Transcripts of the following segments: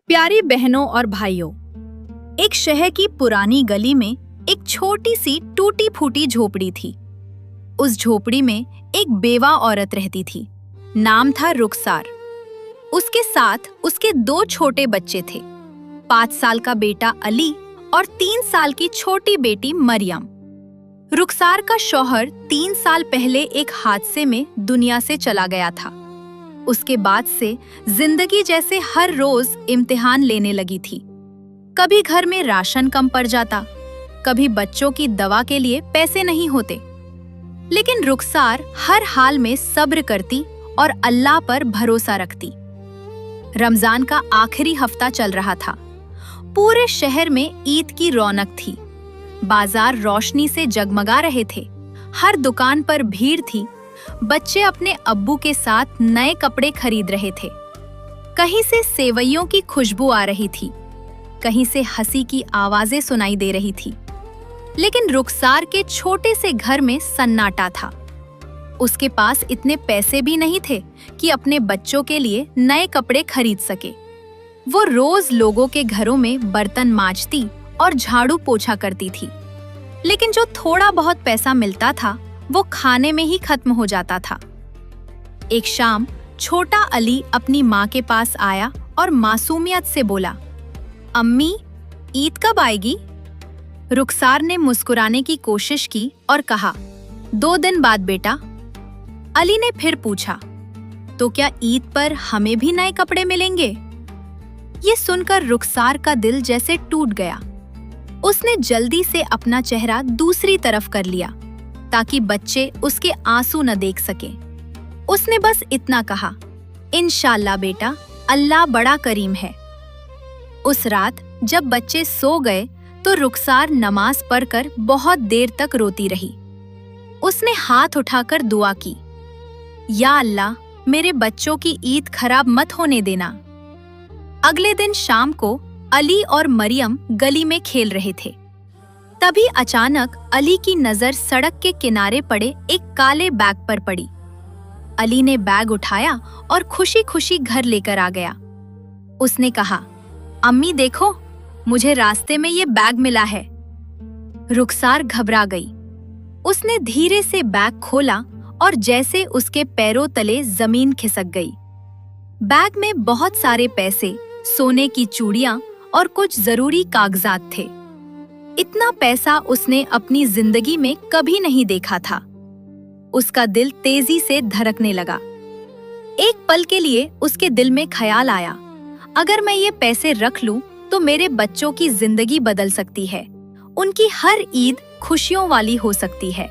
प्यारी बहनों और भाइयों, एक शहर की पुरानी गली में एक छोटी सी टूटी फूटी झोपड़ी थी। उस झोपड़ी में एक बेवा औरत रहती थी। नाम था रुखसार। उसके साथ उसके 2 छोटे बच्चे थे, 5 साल का बेटा अली और 3 साल की छोटी बेटी मरियम। रुखसार का शौहर 3 साल पहले एक हादसे में दुनिया से चला गया था। उसके बाद से जिंदगी जैसे हर रोज इम्तिहान लेने लगी थी। कभी घर में राशन कम पड़ जाता, कभी बच्चों की दवा के लिए पैसे नहीं होते। लेकिन रुखसार हर हाल में सब्र करती और अल्लाह पर भरोसा रखती। रमजान का आखिरी हफ्ता चल रहा था। पूरे शहर में ईद की रौनक थी। बाजार रोशनी से जगमगा रहे थे। हर दुकान पर भीड़ थी। बच्चे अपने अब्बू के साथ नए कपड़े खरीद रहे थे। कहीं से सेवइयों की खुशबू आ रही थी, कहीं से हंसी की आवाजें सुनाई दे रही थी। लेकिन रुखसार के छोटे से घर में सन्नाटा था। उसके पास इतने पैसे भी नहीं थे कि अपने बच्चों के लिए नए कपड़े खरीद सके। वो रोज लोगों के घरों में बर्तन मांजती और झाड़ू पोछा करती थी। लेकिन जो थोड़ा बहुत पैसा मिलता था वो खाने में ही खत्म हो जाता था। एक शाम छोटा अली अपनी माँ के पास आया और मासूमियत से बोला, अम्मी, ईद कब आएगी? रुखसार ने मुस्कुराने की कोशिश की और कहा, 2 दिन बाद बेटा। अली ने फिर पूछा, तो क्या ईद पर हमें भी नए कपड़े मिलेंगे? ये सुनकर रुखसार का दिल जैसे टूट गया। उसने जल्दी से अपना चेहरा दूसरी तरफ कर लिया ताकि बच्चे उसके आंसू न देख सके। उसने बस इतना कहा, इंशाल्लाह बेटा, अल्लाह बड़ा करीम है। उस रात जब बच्चे सो गए तो रुखसार नमाज पढ़कर बहुत देर तक रोती रही। उसने हाथ उठाकर दुआ की, या अल्लाह, मेरे बच्चों की ईद खराब मत होने देना। अगले दिन शाम को अली और मरियम गली में खेल रहे थे। तभी अचानक अली की नजर सड़क के किनारे पड़े एक काले बैग पर पड़ी। अली ने बैग उठाया और खुशी खुशी घर लेकर आ गया। उसने कहा, अम्मी देखो, मुझे रास्ते में ये बैग मिला है। रुखसार घबरा गई। उसने धीरे से बैग खोला और जैसे उसके पैरों तले जमीन खिसक गई। बैग में बहुत सारे पैसे, सोने की चूड़ियां और कुछ जरूरी कागजात थे। इतना पैसा उसने अपनी जिंदगी में कभी नहीं देखा था। उसका दिल तेजी से धड़कने लगा। एक पल के लिए उसके दिल में ख्याल आया, अगर मैं ये पैसे रख लूं तो मेरे बच्चों की जिंदगी बदल सकती है। उनकी हर ईद खुशियों वाली हो सकती है।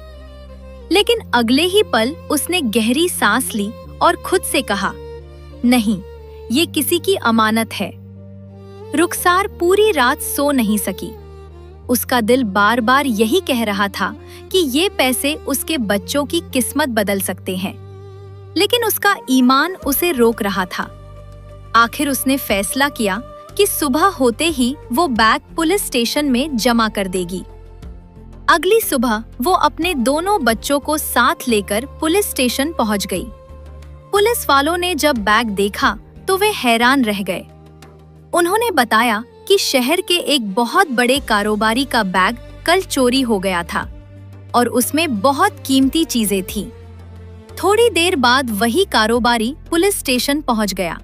लेकिन अगले ही पल उसने गहरी सांस ली और खुद से कहा, नहीं, ये किसी की अमानत है। रुखसार पूरी रात सो नहीं सकी। उसका दिल बार बार यही कह रहा था कि ये पैसे उसके बच्चों की किस्मत बदल सकते हैं। लेकिन उसका ईमान उसे रोक रहा था। आखिर उसने फैसला किया कि सुबह होते ही वो बैग पुलिस स्टेशन में जमा कर देगी। अगली सुबह वो अपने दोनों बच्चों को साथ लेकर पुलिस स्टेशन पहुंच गई। पुलिस वालों ने जब बैग देखा तो वे हैरान रह गए। उन्होंने बताया कि शहर के एक बहुत बड़े कारोबारी का बैग कल चोरी हो गया था और उसमें बहुत कीमती चीजें थीं। थोड़ी देर बाद वही कारोबारी पुलिस स्टेशन पहुंच गया।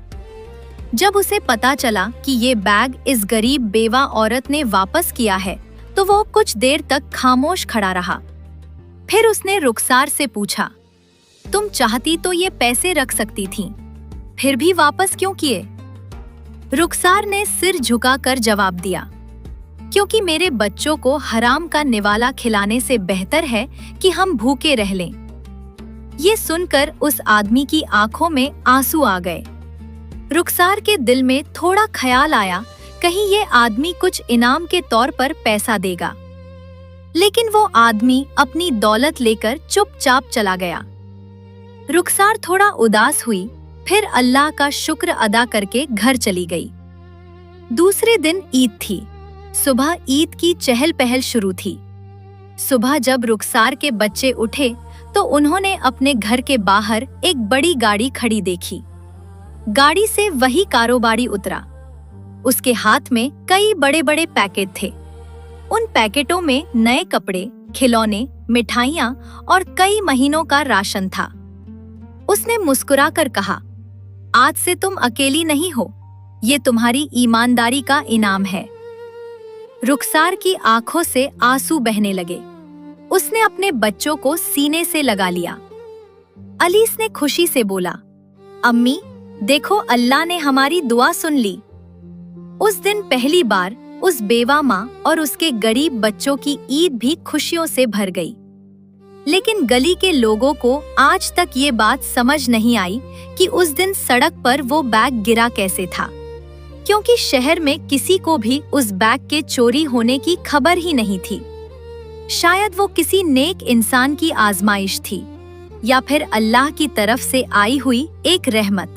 जब उसे पता चला कि ये बैग इस गरीब बेवा औरत ने वापस किया है तो वो कुछ देर तक खामोश खड़ा रहा। फिर उसने रुखसार से पूछा, तुम चाहती तो ये पैसे रख सकती थीं, फिर भी वापस क्यों किए? रुखसार ने सिर झुकाकर जवाब दिया, क्योंकि मेरे बच्चों को हराम का निवाला खिलाने से बेहतर है कि हम भूखे रह लें। ये सुनकर उस आदमी की आंखों में आंसू आ गए। रुखसार के दिल में थोड़ा ख्याल आया, कहीं ये आदमी कुछ इनाम के तौर पर पैसा देगा। लेकिन वो आदमी अपनी दौलत लेकर चुपचाप चला गया। रुखसार थोड़ा उदास हुई, फिर अल्लाह का शुक्र अदा करके घर चली गई। दूसरे दिन ईद थी। सुबह ईद की चहल पहल शुरू थी। सुबह जब रुखसार के बच्चे उठे तो उन्होंने अपने घर के बाहर एक बड़ी गाड़ी खड़ी देखी। गाड़ी से वही कारोबारी उतरा। उसके हाथ में कई बड़े बड़े पैकेट थे। उन पैकेटों में नए कपड़े, खिलौने, मिठाइयाँ और कई महीनों का राशन था। उसने मुस्कुराकर कहा, आज से तुम अकेली नहीं हो, ये तुम्हारी ईमानदारी का इनाम है। रुखसार की आंखों से आंसू बहने लगे। उसने अपने बच्चों को सीने से लगा लिया। अलीस ने खुशी से बोला, अम्मी, देखो अल्लाह ने हमारी दुआ सुन ली। उस दिन पहली बार उस बेवा माँ और उसके गरीब बच्चों की ईद भी खुशियों से भर गई। लेकिन गली के लोगों को आज तक ये बात समझ नहीं आई कि उस दिन सड़क पर वो बैग गिरा कैसे था, क्योंकि शहर में किसी को भी उस बैग के चोरी होने की खबर ही नहीं थी। शायद वो किसी नेक इंसान की आजमाइश थी, या फिर अल्लाह की तरफ से आई हुई एक रहमत।